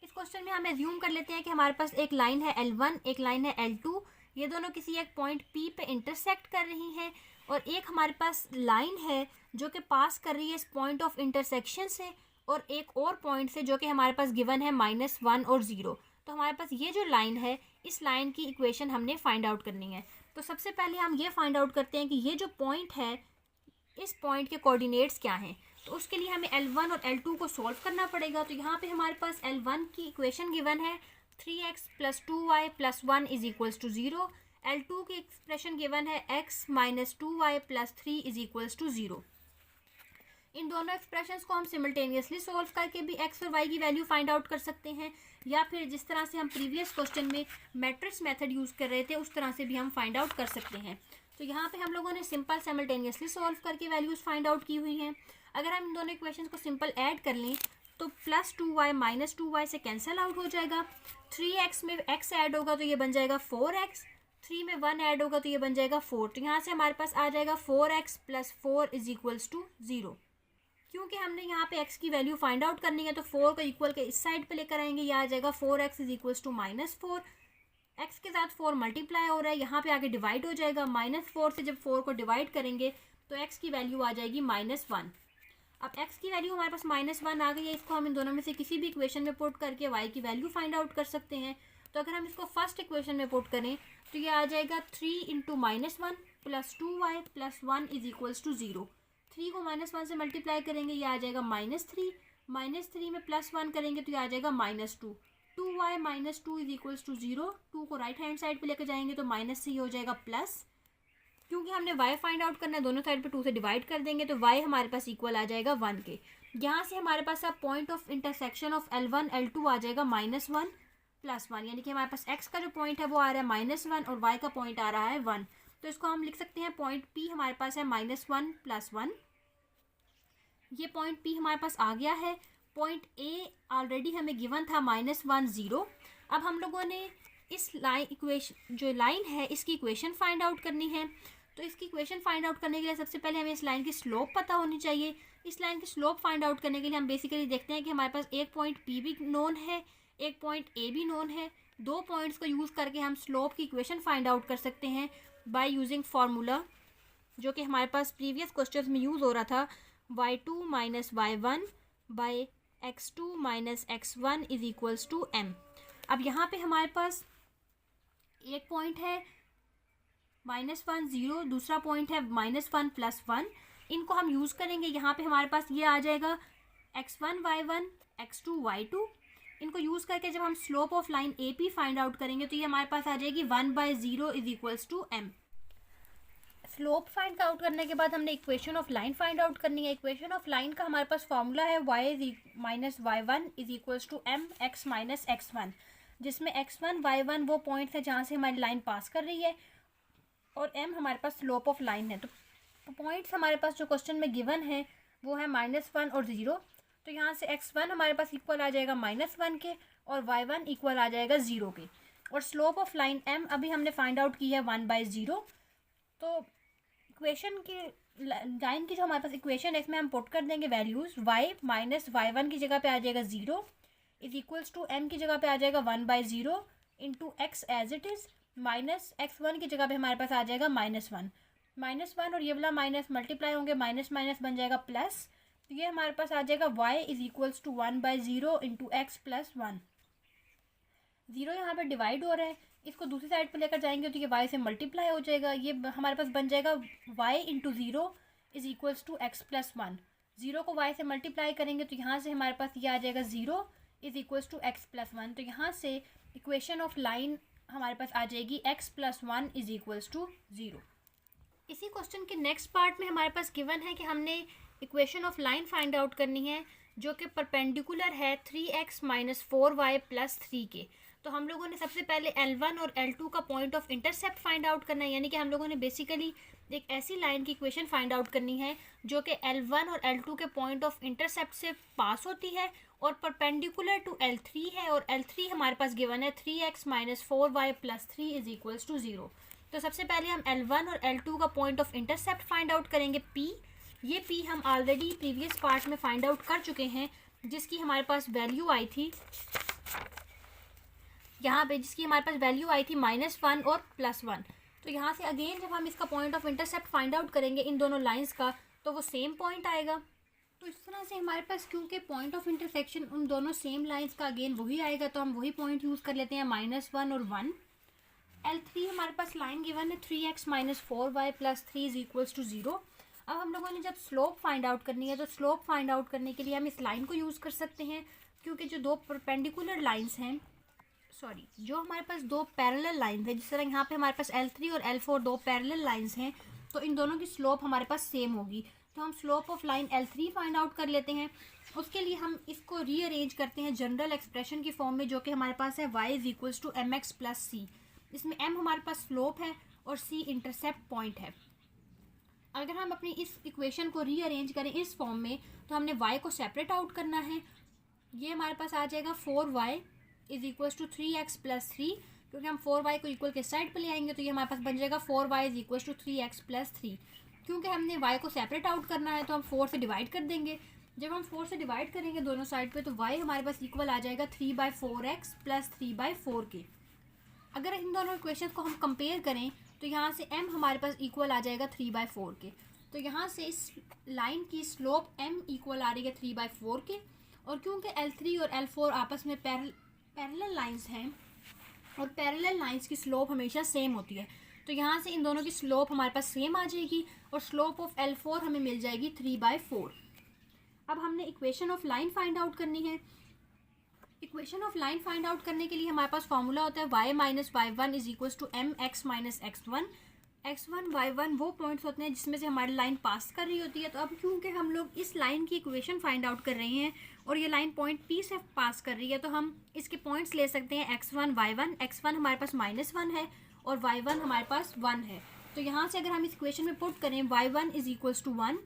इस क्वेश्चन में हम एज्यूम कर लेते हैं कि हमारे पास एक लाइन है L1, एक लाइन है L2, ये दोनों किसी एक पॉइंट P पे इंटरसेक्ट कर रही हैं और एक हमारे पास लाइन है जो कि पास कर रही है इस पॉइंट ऑफ इंटरसेक्शन से और एक और पॉइंट से जो कि हमारे पास गिवन है -1 और 0। तो हमारे पास ये जो लाइन है इस लाइन की इक्वेशन हमने फाइंड आउट करनी है। तो सबसे पहले हम ये फाइंड आउट करते हैं कि ये जो पॉइंट है इस पॉइंट के कोऑर्डिनेट्स क्या हैं। तो उसके लिए हमें L1 और L2 को सॉल्व करना पड़ेगा। तो यहाँ पे हमारे पास L1 की इक्वेशन गिवन है 3x + 2y + 1 is equals to 0। L2 की एक्सप्रेशन गिवन है x - 2y + 3 is equals to 0। इन दोनों एक्सप्रेशंस को हम सिमल्टेनियसली सॉल्व करके भी x और y की वैल्यू फाइंड आउट कर सकते हैं या फिर जिस तरह से हम प्रीवियस क्वेश्चन में मैट्रिक्स मेथड यूज़ कर रहे थे उस तरह से भी हम फाइंड आउट कर सकते हैं। तो यहाँ पे हम लोगों ने सिंपल सिमल्टेनियसली सॉल्व करके वैल्यूज़ फाइंड आउट की हुई हैं। अगर हम इन दोनों इक्वेशंस को सिंपल ऐड कर लें तो +2y - 2y से कैंसिल आउट हो जाएगा। 3x में x ऐड होगा तो ये बन जाएगा 4x, 3 में 1 ऐड होगा तो ये बन जाएगा 4। तो यहाँ से हमारे पास आ जाएगा 4x + 4 इज इक्वल्स टू 0। क्योंकि हमने यहाँ पे x की वैल्यू फाइंड आउट करनी है तो 4 को इक्वल के इस साइड पे लेकर आएंगे, यह आ जाएगा 4x is equals to -4। x के साथ 4 मल्टीप्लाई हो रहा है, यहाँ पे आगे डिवाइड हो जाएगा। -4 से जब 4 को डिवाइड करेंगे तो x की वैल्यू आ जाएगी -1। अब x की वैल्यू हमारे पास -1 आ गई है, इसको हम इन दोनों में से किसी भी इक्वेशन में पुट करके y की वैल्यू फाइंड आउट कर सकते हैं। तो अगर हम इसको फर्स्ट इक्वेशन में पुट करें तो ये आ जाएगा 3 × -1 + 2y + 1 इज इक्वल्स टू 0। 3 को -1 से मल्टीप्लाई करेंगे, ये आ जाएगा -3, -3 में +1 करेंगे तो ये आ जाएगा -2। 2y - 2 is equals to 0। 2 को राइट हैंड साइड पे लेकर जाएंगे तो -3 हो जाएगा प्लस। क्योंकि हमने y फाइंड आउट करना है, दोनों साइड पे 2 से डिवाइड कर देंगे तो y हमारे पास इक्वल आ जाएगा 1 के। यहाँ से हमारे पास अब point of intersection of L1 L2 आ जाएगा -1 + 1, यानी कि हमारे पास x का जो पॉइंट है वो आ रहा है -1 और y का पॉइंट आ रहा है 1। तो इसको हम लिख सकते हैं पॉइंट P हमारे पास है -1 + 1। ये पॉइंट P हमारे पास आ गया है। पॉइंट A ऑलरेडी हमें गिवन था -1 0। अब हम लोगों ने इस लाइन इक्वेशन जो लाइन है इसकी इक्वेशन फाइंड आउट करनी है। तो इसकी इक्वेशन फाइंड आउट करने के लिए सबसे पहले हमें इस लाइन की स्लोप पता होनी चाहिए। इस लाइन की स्लोप फाइंड आउट करने के लिए हम बेसिकली देखते हैं कि हमारे पास एक पॉइंट पी भी नोन है, एक पॉइंट ए भी नोन है। दो पॉइंट्स को यूज़ करके हम स्लोप की इक्वेशन फाइंड आउट कर सकते हैं बाय यूजिंग फार्मूला जो कि हमारे पास प्रीवियस क्वेश्चंस में यूज़ हो रहा था, y2 minus y1 by x2 minus x1 is equals to m। अब यहाँ पे हमारे पास एक पॉइंट है -1 0, दूसरा पॉइंट है -1 + 1। इनको हम यूज़ करेंगे। यहाँ पे हमारे पास ये आ जाएगा x1 y1 x2 y2। इनको यूज़ करके जब हम slope of line A P find out करेंगे तो ये हमारे पास आ जाएगी 1/0 is equals to m। Slope find out करने के बाद हमने equation of line find out करनी है। इक्वेशन ऑफ लाइन का हमारे पास फॉर्मूला है y minus y1 is equals to m x minus x1, जिसमें x1 y1 वो पॉइंट है जहाँ से हमारी लाइन पास कर रही है और m हमारे पास स्लोप ऑफ लाइन है। तो पॉइंट्स हमारे पास जो क्वेश्चन में गिवन है वो है -1 और 0। तो यहाँ से x1 हमारे पास इक्वल आ जाएगा -1 के और y1 इक्वल आ जाएगा 0 के। और स्लोप ऑफ लाइन m अभी हमने फाइंड आउट की है 1/0। तो इक्वेशन की लाइन की जो हमारे पास इक्वेशन है इसमें हम पुट कर देंगे वैल्यूज़। y माइनस y1 की जगह पे आ जाएगा 0 इज इक्वल्स टू m की जगह पे आ जाएगा 1/0 into x as it is, minus x1 की जगह पे हमारे पास आ जाएगा -1 और ये वाला माइनस मल्टीप्लाई होंगे, माइनस माइनस बन जाएगा प्लस। तो ये हमारे पास आ जाएगा y is equals to 1/0 into x plus 1। 0 यहाँ पर डिवाइड हो रहा है, इसको दूसरी साइड पर लेकर जाएंगे तो ये y से मल्टीप्लाई हो जाएगा। ये हमारे पास बन जाएगा y into 0 is equals to x plus 1। 0 को y से मल्टीप्लाई करेंगे तो यहाँ से हमारे पास ये आ जाएगा 0 is equals to x plus 1। तो यहाँ से इक्वेशन ऑफ लाइन हमारे पास आ जाएगी x plus 1 is equals to 0। इसी क्वेश्चन के नेक्स्ट पार्ट में हमारे पास गिवन है कि हमने equation of line find out करनी है जो कि परपेंडिकुलर है 3x माइनस 4y प्लस 3 के। तो हम लोगों ने सबसे पहले L1 और L2 का point of intercept find out करना है, यानी कि हम लोगों ने बेसिकली एक ऐसी लाइन की इक्वेशन फाइंड आउट करनी है जो कि L1 और L2 के पॉइंट ऑफ इंटरसेप्ट से पास होती है और परपेंडिकुलर टू L3 है। और L3 हमारे पास गिवन है 3x minus 4y plus 3 is equals to 0। तो सबसे पहले हम L1 और L2 का point of intercept find out करेंगे P। ये P हम ऑलरेडी प्रीवियस पार्ट में फाइंड आउट कर चुके हैं, जिसकी हमारे पास वैल्यू आई थी यहाँ पे, जिसकी हमारे पास वैल्यू आई थी -1 और +1। तो यहाँ से अगेन जब हम इसका point of intercept find out करेंगे इन दोनों लाइंस का तो वो सेम पॉइंट आएगा। तो इस तरह से हमारे पास क्योंकि पॉइंट ऑफ इंटरसेक्शन उन दोनों सेम लाइंस का अगेन वही आएगा तो हम वही पॉइंट यूज़ कर लेते हैं -1 और 1। L3 हमारे पास लाइन गिवन है 3x minus 4y plus 3 is equals to 0। अब हम लोगों ने जब स्लोप फाइंड आउट करनी है तो स्लोप फाइंड आउट करने के लिए हम इस लाइन को यूज़ कर सकते हैं, क्योंकि जो दो परपेंडिकुलर लाइंस हैं जो हमारे पास दो पैरेलल लाइंस हैं, जिस तरह यहाँ पे हमारे पास L3 और L4 दो पैरेलल लाइंस हैं, तो इन दोनों की स्लोप हमारे पास सेम होगी। तो हम slope of line L3 find out कर लेते हैं। उसके लिए हम इसको रीअरेंज करते हैं जनरल एक्सप्रेशन की फॉर्म में, जो कि हमारे पास है y is equals to mx plus c। इसमें m हमारे पास स्लोप है और c इंटरसेप्ट पॉइंट है। अगर हम अपनी इस इक्वेशन को रीअरेंज करें इस फॉर्म में तो हमने y को सेपरेट आउट करना है। ये हमारे पास आ जाएगा 4y is equals to 3x plus 3, क्योंकि हम 4y को इक्वल के साइड पर ले आएंगे तो ये हमारे पास बन जाएगा 4y is equals to 3x plus 3। क्योंकि हमने y को सेपरेट आउट करना है तो हम 4 से डिवाइड कर देंगे। जब हम 4 से डिवाइड करेंगे दोनों साइड पे तो y हमारे पास इक्वल आ जाएगा 3/4x प्लस 3/4 के। अगर इन दोनों इक्वेशन को हम कंपेयर करें तो यहाँ से m हमारे पास इक्वल आ जाएगा 3/4 के। तो यहाँ से इस लाइन की स्लोप m इक्वल आ रही है 3/4 के। और क्योंकि L3 और L4 आपस में पैरेलल लाइंस हैं और पैरेलल लाइंस की स्लोप हमेशा सेम होती है, तो यहाँ से इन दोनों की स्लोप हमारे पास सेम आ जाएगी और स्लोप ऑफ L4 हमें मिल जाएगी 3/4। अब हमने equation of line find out करनी है। Equation of line find out करने के लिए हमारे पास फॉर्मूला होता है y minus y1 is equals to mx minus x1। x1 y1 वो पॉइंट्स होते हैं जिसमें से हमारी लाइन पास कर रही होती है। तो अब क्योंकि हम लोग इस लाइन की इक्वेशन फाइंड आउट कर रहे हैं और ये लाइन पॉइंट P से पास कर रही है तो हम इसके पॉइंट्स ले सकते हैं x1 y1। x1 हमारे पास -1 है और y1 हमारे पास 1 है। तो यहाँ से अगर हम इस इक्वेशन में पुट करें y1 is equals to 1,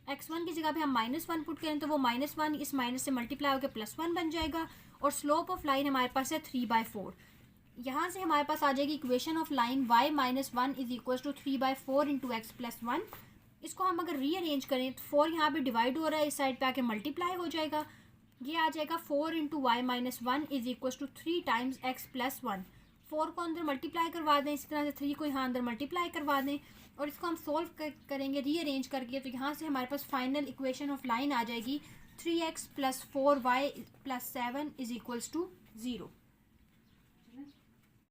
x1 की जगह पे हम -1 पुट करें तो वो -1 इस माइनस से मल्टीप्लाई होकर +1 बन जाएगा और स्लोप ऑफ लाइन हमारे पास है 3/4। यहाँ से हमारे पास आ जाएगी equation of line y minus 1 is equal to 3/4 into x plus 1। इसको हम अगर रीअरेंज करें तो 4 यहाँ पे डिवाइड हो रहा है, इस साइड पे आके मल्टीप्लाई हो जाएगा। ये आ जाएगा 4 into y minus 1 is equal to 3 times x plus 1। 4 को अंदर मल्टीप्लाई करवा दें, इसी तरह से 3 को यहाँ अंदर मल्टीप्लाई करवा दें और इसको हम सोल्व करेंगे रीअरेंज करके। तो यहाँ से हमारे पास फाइनल इक्वेशन ऑफ लाइन आ जाएगी 3x plus 4y plus 7 is equals to 0।